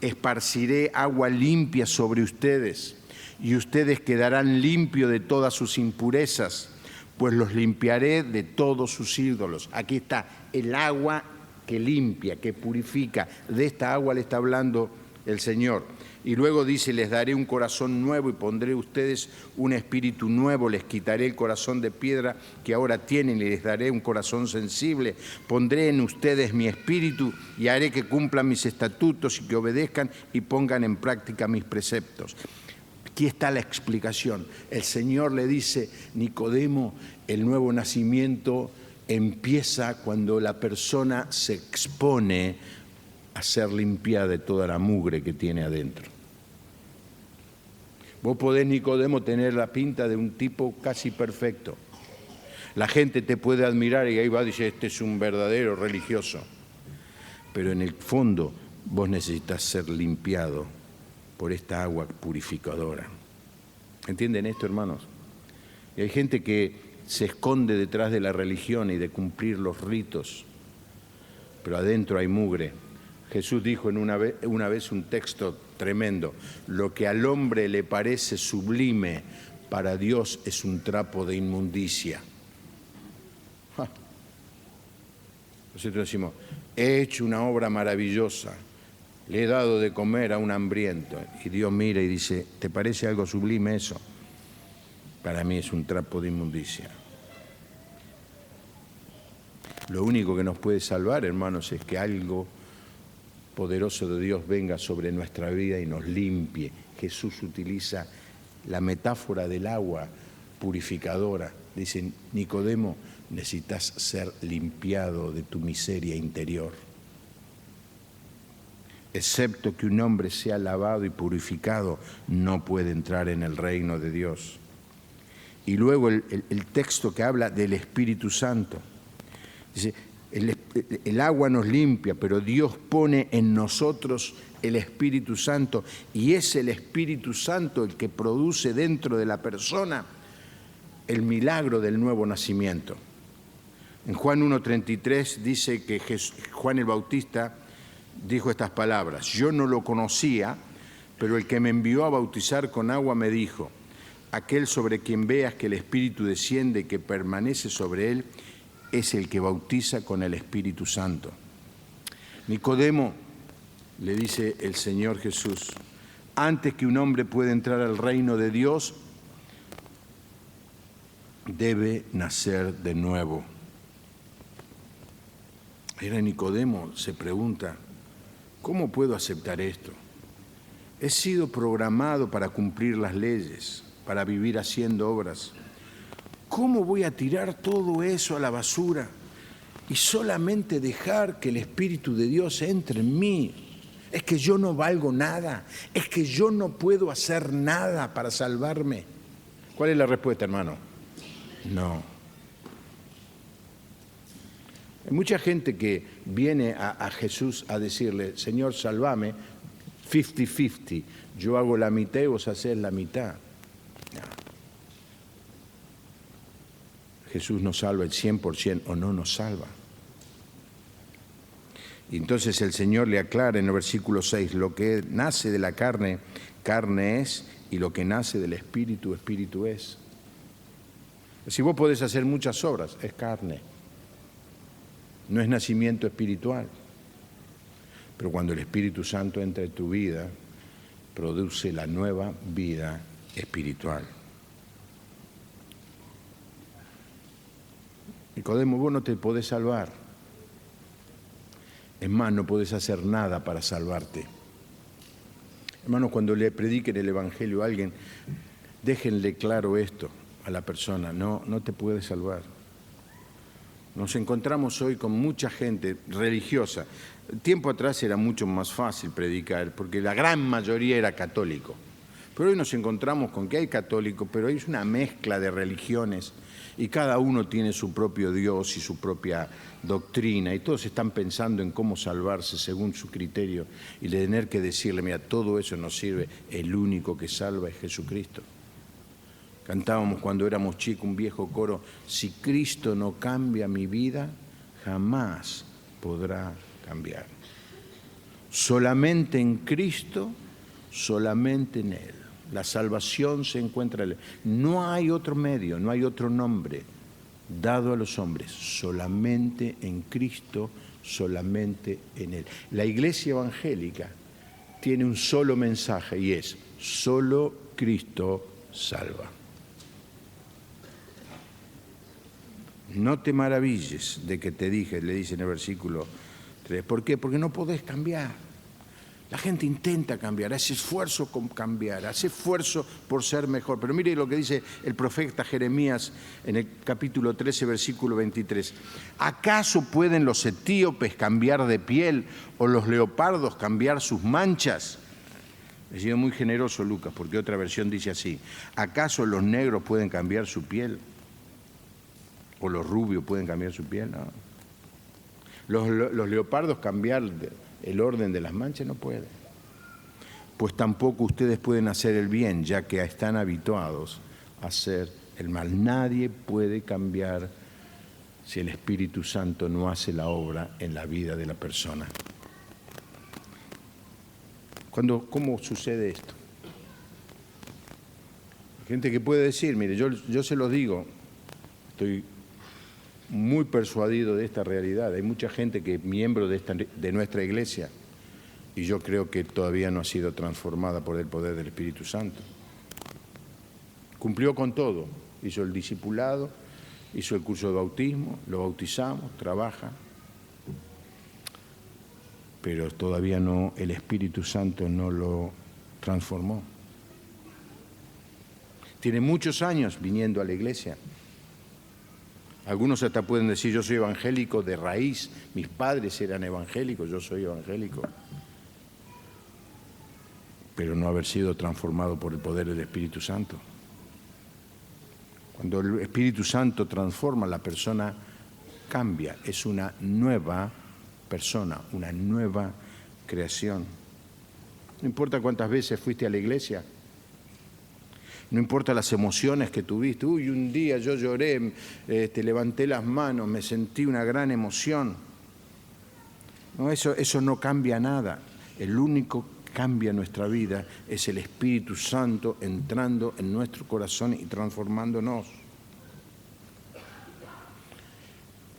Esparciré agua limpia sobre ustedes y ustedes quedarán limpios de todas sus impurezas, pues los limpiaré de todos sus ídolos. Aquí está el agua que limpia, que purifica. De esta agua le está hablando el Señor. Y luego dice: les daré un corazón nuevo y pondré a ustedes un espíritu nuevo, les quitaré el corazón de piedra que ahora tienen y les daré un corazón sensible. Pondré en ustedes mi espíritu y haré que cumplan mis estatutos y que obedezcan y pongan en práctica mis preceptos. Aquí está la explicación. El Señor le dice: Nicodemo, el nuevo nacimiento empieza cuando la persona se expone a ser limpiada de toda la mugre que tiene adentro. Vos podés, Nicodemo, tener la pinta de un tipo casi perfecto. La gente te puede admirar y ahí va y dice: este es un verdadero religioso. Pero en el fondo vos necesitas ser limpiado por esta agua purificadora. ¿Entienden esto, hermanos? Y hay gente que se esconde detrás de la religión y de cumplir los ritos, pero adentro hay mugre. Jesús dijo una vez un texto tremendo: lo que al hombre le parece sublime, para Dios es un trapo de inmundicia. Nosotros decimos: he hecho una obra maravillosa, le he dado de comer a un hambriento. Y Dios mira y dice: ¿te parece algo sublime eso? Para mí es un trapo de inmundicia. Lo único que nos puede salvar, hermanos, es que algo poderoso de Dios venga sobre nuestra vida y nos limpie. Jesús utiliza la metáfora del agua purificadora. Dice: Nicodemo, necesitas ser limpiado de tu miseria interior. Excepto que un hombre sea lavado y purificado, no puede entrar en el reino de Dios. Y luego el texto que habla del Espíritu Santo. Dice: el agua nos limpia, pero Dios pone en nosotros el Espíritu Santo, y es el Espíritu Santo el que produce dentro de la persona el milagro del nuevo nacimiento. En Juan 1:33 dice que Juan el Bautista dijo estas palabras: yo no lo conocía, pero el que me envió a bautizar con agua me dijo: aquel sobre quien veas que el Espíritu desciende y que permanece sobre él, es el que bautiza con el Espíritu Santo. Nicodemo, le dice el Señor Jesús, antes que un hombre pueda entrar al reino de Dios, debe nacer de nuevo. Era Nicodemo, se pregunta: ¿cómo puedo aceptar esto? He sido programado para cumplir las leyes, para vivir haciendo obras. ¿Cómo voy a tirar todo eso a la basura y solamente dejar que el Espíritu de Dios entre en mí? Es que yo no valgo nada, es que yo no puedo hacer nada para salvarme. ¿Cuál es la respuesta, hermano? No. Hay mucha gente que viene a Jesús a decirle: Señor, sálvame, 50-50, yo hago la mitad y vos hacés la mitad. No. Jesús nos salva el 100% o no nos salva. Y entonces el Señor le aclara en el versículo 6, lo que nace de la carne, carne es, y lo que nace del Espíritu, Espíritu es. Si vos podés hacer muchas obras, es carne, no es nacimiento espiritual. Pero cuando el Espíritu Santo entra en tu vida, produce la nueva vida espiritual. Nicodemo, vos no te podés salvar. Es más, no podés hacer nada para salvarte. Hermanos, cuando le prediquen el Evangelio a alguien, déjenle claro esto a la persona: no te puedes salvar. Nos encontramos hoy con mucha gente religiosa. Tiempo atrás era mucho más fácil predicar, porque la gran mayoría era católico. Pero hoy nos encontramos con que hay católicos, pero hay una mezcla de religiones y cada uno tiene su propio Dios y su propia doctrina, y todos están pensando en cómo salvarse según su criterio, y de tener que decirle: mira, todo eso no sirve, el único que salva es Jesucristo. Cantábamos cuando éramos chicos un viejo coro: si Cristo no cambia mi vida, jamás podrá cambiar. Solamente en Cristo, solamente en Él. La salvación se encuentra en Él. No hay otro medio, no hay otro nombre dado a los hombres. Solamente en Cristo, solamente en Él. La iglesia evangélica tiene un solo mensaje y es: solo Cristo salva. No te maravilles de que te dije, le dice en el versículo 3. ¿Por qué? Porque no podés cambiar. La gente intenta cambiar, hace esfuerzo por cambiar, hace esfuerzo por ser mejor. Pero mire lo que dice el profeta Jeremías en el capítulo 13, versículo 23. ¿Acaso pueden los etíopes cambiar de piel o los leopardos cambiar sus manchas? He sido muy generoso, Lucas, porque otra versión dice así: ¿acaso los negros pueden cambiar su piel? ¿O los rubios pueden cambiar su piel? No. Los leopardos cambiar el orden de las manchas no pueden. Pues tampoco ustedes pueden hacer el bien, ya que están habituados a hacer el mal. Nadie puede cambiar si el Espíritu Santo no hace la obra en la vida de la persona. ¿Cómo sucede esto? Hay gente que puede decir, mire, yo se lo digo, estoy muy persuadido de esta realidad. Hay mucha gente que es miembro de nuestra iglesia y yo creo que todavía no ha sido transformada por el poder del Espíritu Santo. Cumplió con todo, hizo el discipulado, hizo el curso de bautismo, lo bautizamos, trabaja, pero todavía no, el Espíritu Santo no lo transformó. Tiene muchos años viniendo a la iglesia. Algunos hasta pueden decir: yo soy evangélico de raíz, mis padres eran evangélicos, yo soy evangélico. Pero no haber sido transformado por el poder del Espíritu Santo. Cuando el Espíritu Santo transforma, la persona cambia, es una nueva persona, una nueva creación. No importa cuántas veces fuiste a la iglesia, no importa las emociones que tuviste. Uy, un día yo lloré, levanté las manos, me sentí una gran emoción. No, eso no cambia nada. El único que cambia nuestra vida es el Espíritu Santo entrando en nuestro corazón y transformándonos.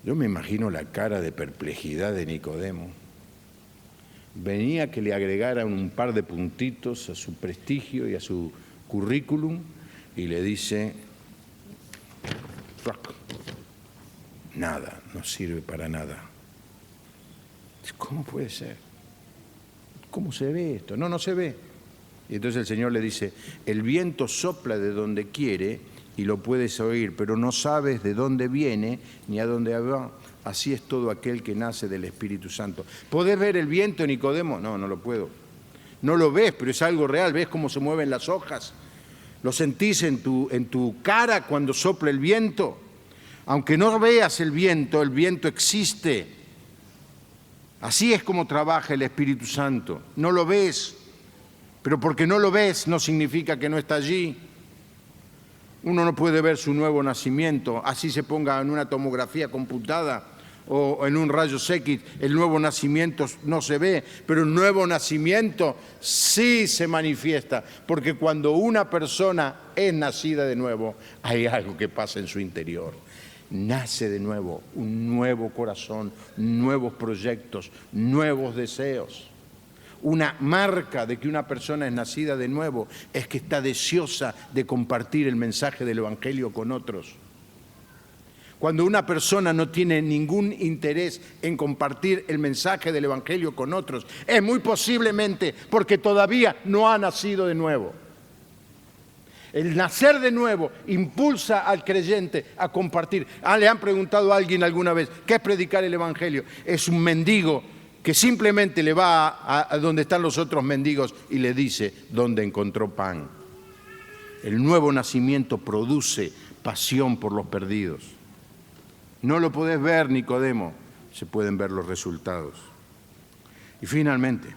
Yo me imagino la cara de perplejidad de Nicodemo. Venía que le agregaran un par de puntitos a su prestigio y a su currículum y le dice: nada, no sirve para nada. ¿Cómo puede ser? ¿Cómo se ve esto? No se ve. Y entonces el Señor le dice: el viento sopla de donde quiere y lo puedes oír, pero no sabes de dónde viene ni a dónde va. Así es todo aquel que nace del Espíritu Santo. ¿Podés ver el viento, Nicodemo? No lo puedo. No lo ves, pero es algo real. ¿Ves cómo se mueven las hojas? ¿Lo sentís en tu cara cuando sopla el viento? Aunque no veas el viento existe. Así es como trabaja el Espíritu Santo. No lo ves, pero porque no lo ves no significa que no está allí. Uno no puede ver su nuevo nacimiento, así se ponga en una tomografía computada o en un rayos X, el nuevo nacimiento no se ve, pero el nuevo nacimiento sí se manifiesta, porque cuando una persona es nacida de nuevo, hay algo que pasa en su interior. Nace de nuevo, un nuevo corazón, nuevos proyectos, nuevos deseos. Una marca de que una persona es nacida de nuevo es que está deseosa de compartir el mensaje del Evangelio con otros. Cuando una persona no tiene ningún interés en compartir el mensaje del Evangelio con otros, es muy posiblemente porque todavía no ha nacido de nuevo. El nacer de nuevo impulsa al creyente a compartir. ¿Le han preguntado a alguien alguna vez qué es predicar el Evangelio? Es un mendigo que simplemente le va a donde están los otros mendigos y le dice dónde encontró pan. El nuevo nacimiento produce pasión por los perdidos. No lo podés ver, Nicodemo, se pueden ver los resultados. Y finalmente,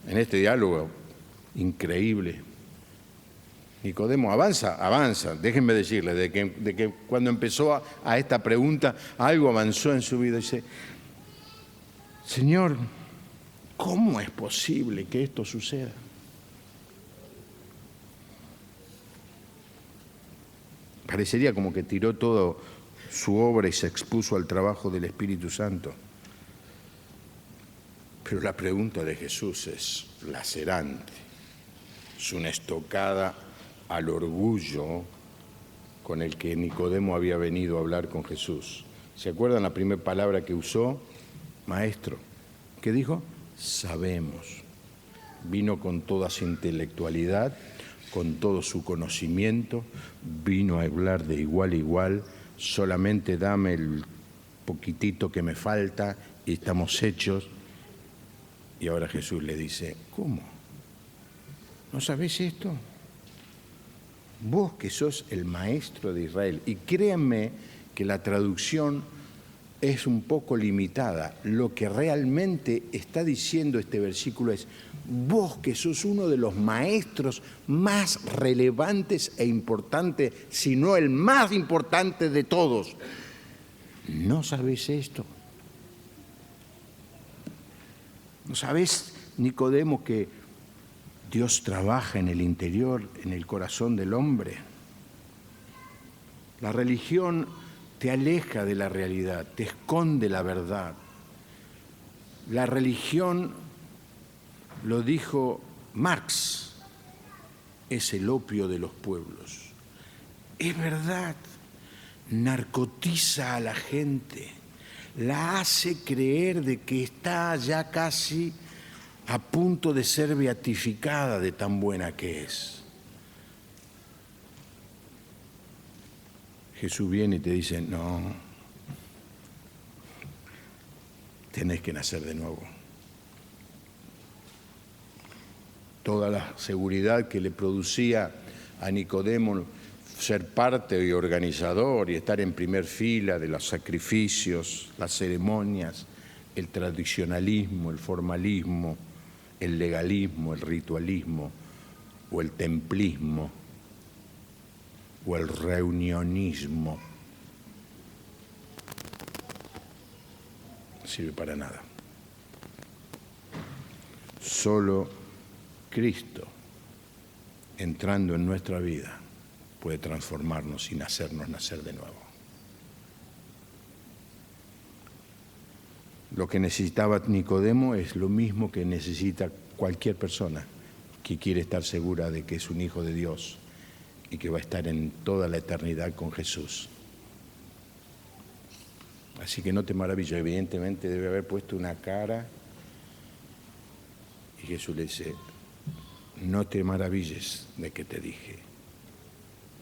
en este diálogo increíble, Nicodemo avanza. Déjenme decirle, de que cuando empezó a esta pregunta, algo avanzó en su vida. Dice, Señor, ¿cómo es posible que esto suceda? Parecería como que tiró toda su obra y se expuso al trabajo del Espíritu Santo. Pero la pregunta de Jesús es lacerante. Es una estocada al orgullo con el que Nicodemo había venido a hablar con Jesús. ¿Se acuerdan la primera palabra que usó? Maestro. ¿Qué dijo? Sabemos. Vino con toda su intelectualidad, con todo su conocimiento, vino a hablar de igual a igual, solamente dame el poquitito que me falta y estamos hechos. Y ahora Jesús le dice, ¿cómo? ¿No sabés esto? Vos que sos el maestro de Israel, y créanme que la traducción es un poco limitada. Lo que realmente está diciendo este versículo es, vos que sos uno de los maestros más relevantes e importantes, si no el más importante de todos, ¿no sabés esto? ¿No sabés, Nicodemo, que Dios trabaja en el interior, en el corazón del hombre? La religión te aleja de la realidad, te esconde la verdad. La religión, lo dijo Marx, es el opio de los pueblos. Es verdad, narcotiza a la gente, la hace creer de que está ya casi a punto de ser beatificada de tan buena que es. Jesús viene y te dice, no, tenés que nacer de nuevo. Toda la seguridad que le producía a Nicodemo ser parte y organizador y estar en primer fila de los sacrificios, las ceremonias, el tradicionalismo, el formalismo, el legalismo, el ritualismo o el templismo o el reunionismo, no sirve para nada. Solo Cristo, entrando en nuestra vida, puede transformarnos y hacernos nacer de nuevo. Lo que necesitaba Nicodemo es lo mismo que necesita cualquier persona que quiere estar segura de que es un hijo de Dios y que va a estar en toda la eternidad con Jesús. Así que no te maravilles, evidentemente debe haber puesto una cara y Jesús le dice, no te maravilles de que te dije,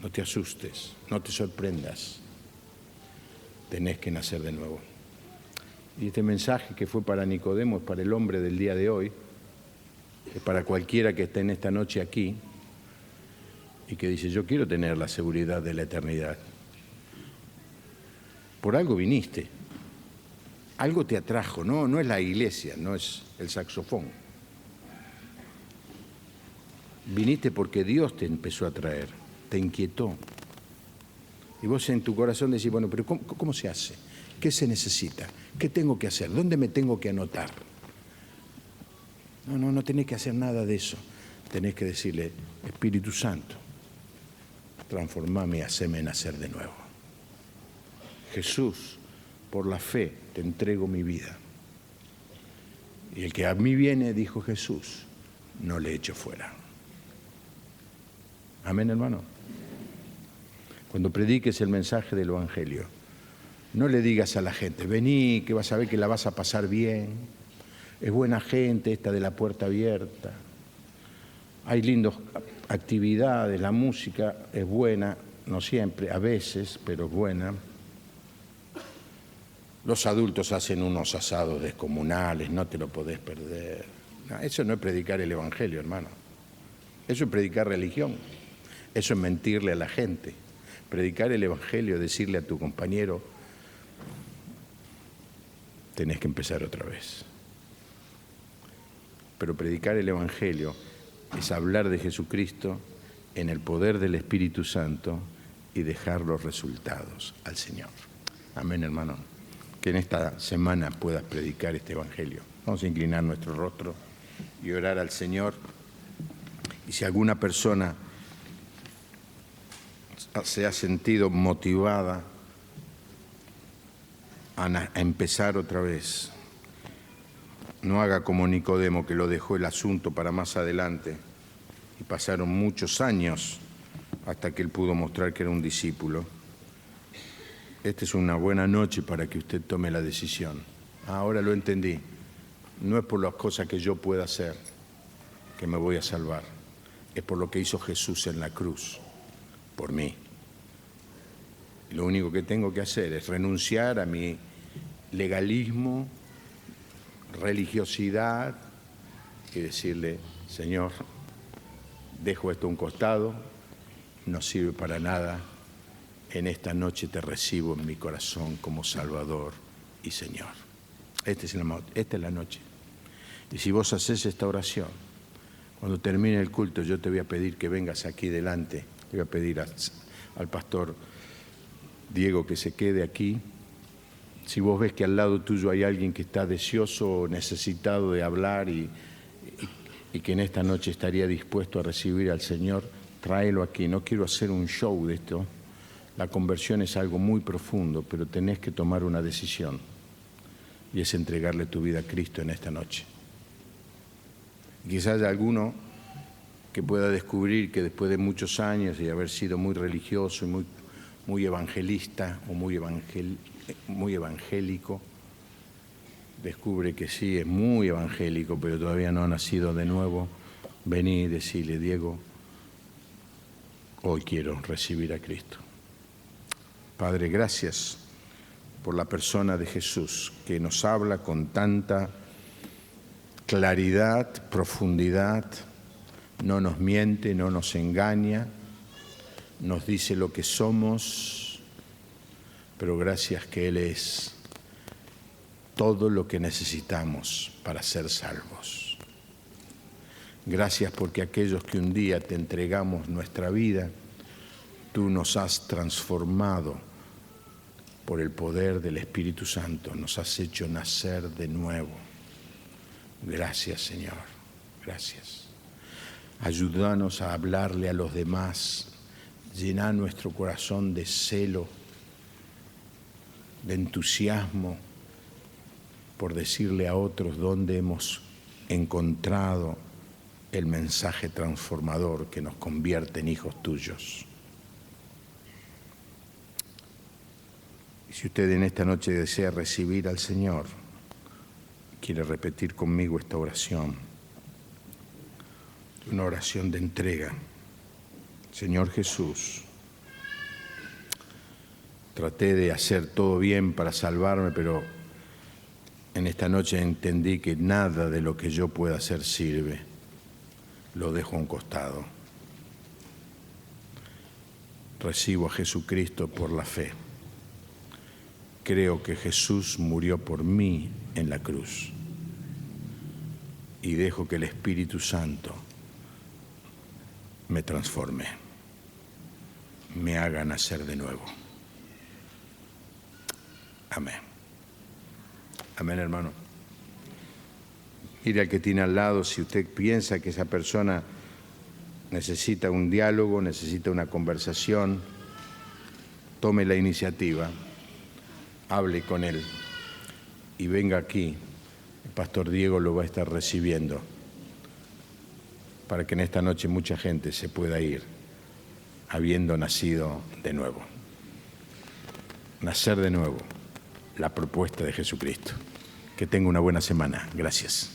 no te asustes, no te sorprendas, tenés que nacer de nuevo. Y este mensaje que fue para Nicodemo es para el hombre del día de hoy, es para cualquiera que esté en esta noche aquí y que dice, yo quiero tener la seguridad de la eternidad. Por algo viniste, algo te atrajo, no es la iglesia, no es el saxofón. Viniste porque Dios te empezó a traer, te inquietó. Y vos en tu corazón decís, bueno, pero ¿cómo se hace? ¿Qué se necesita? ¿Qué tengo que hacer? ¿Dónde me tengo que anotar? No tenés que hacer nada de eso. Tenés que decirle, Espíritu Santo, transformame y haceme nacer de nuevo. Jesús, por la fe te entrego mi vida. Y el que a mí viene, dijo Jesús, no le echo fuera. Amén, hermano. Cuando prediques el mensaje del Evangelio, no le digas a la gente, vení, que vas a ver que la vas a pasar bien, es buena gente esta de la puerta abierta, hay lindas actividades, la música es buena, no siempre, a veces, pero es buena. Los adultos hacen unos asados descomunales, no te lo podés perder. No, eso no es predicar el Evangelio, hermano. Eso es predicar religión. Eso es mentirle a la gente. Predicar el Evangelio, decirle a tu compañero, tenés que empezar otra vez. Pero predicar el Evangelio es hablar de Jesucristo en el poder del Espíritu Santo y dejar los resultados al Señor. Amén, hermano. Que en esta semana puedas predicar este Evangelio. Vamos a inclinar nuestro rostro y orar al Señor. Y si alguna persona se ha sentido motivada a empezar otra vez, no haga como Nicodemo, que lo dejó el asunto para más adelante, y pasaron muchos años hasta que él pudo mostrar que era un discípulo. Esta es una buena noche para que usted tome la decisión. Ahora lo entendí. No es por las cosas que yo pueda hacer que me voy a salvar. Es por lo que hizo Jesús en la cruz, por mí. Lo único que tengo que hacer es renunciar a mi legalismo, religiosidad y decirle: Señor, dejo esto a un costado, no sirve para nada. En esta noche te recibo en mi corazón como Salvador y Señor. Esta es la noche. Y si vos haces esta oración, cuando termine el culto, yo te voy a pedir que vengas aquí delante. Le voy a pedir al pastor Diego que se quede aquí. Si vos ves que al lado tuyo hay alguien que está deseoso o necesitado de hablar y que en esta noche estaría dispuesto a recibir al Señor, tráelo aquí. No quiero hacer un show de esto. La conversión es algo muy profundo, pero tenés que tomar una decisión, y es entregarle tu vida a Cristo en esta noche. Quizás haya alguno que pueda descubrir que después de muchos años y haber sido muy religioso y muy evangelista o muy evangélico, descubre que sí, es muy evangélico, pero todavía no ha nacido de nuevo. Vení y decirle: Diego, hoy quiero recibir a Cristo. Padre, gracias por la persona de Jesús, que nos habla con tanta claridad, profundidad, no nos miente, no nos engaña, nos dice lo que somos, pero gracias que Él es todo lo que necesitamos para ser salvos. Gracias porque aquellos que un día te entregamos nuestra vida, tú nos has transformado por el poder del Espíritu Santo, nos has hecho nacer de nuevo. Gracias, Señor, gracias. Ayúdanos a hablarle a los demás, llena nuestro corazón de celo, de entusiasmo por decirle a otros dónde hemos encontrado el mensaje transformador que nos convierte en hijos tuyos. Y si usted en esta noche desea recibir al Señor, quiere repetir conmigo esta oración, una oración de entrega. Señor Jesús, traté de hacer todo bien para salvarme, pero en esta noche entendí que nada de lo que yo pueda hacer sirve. Lo dejo a un costado. Recibo a Jesucristo por la fe. Creo que Jesús murió por mí en la cruz. Y dejo que el Espíritu Santo me transforme, me haga nacer de nuevo. Amén. Amén, hermano. Mire al que tiene al lado, si usted piensa que esa persona necesita un diálogo, necesita una conversación, tome la iniciativa, hable con él y venga aquí. El pastor Diego lo va a estar recibiendo para que en esta noche mucha gente se pueda ir habiendo nacido de nuevo. Nacer de nuevo, la propuesta de Jesucristo. Que tenga una buena semana. Gracias.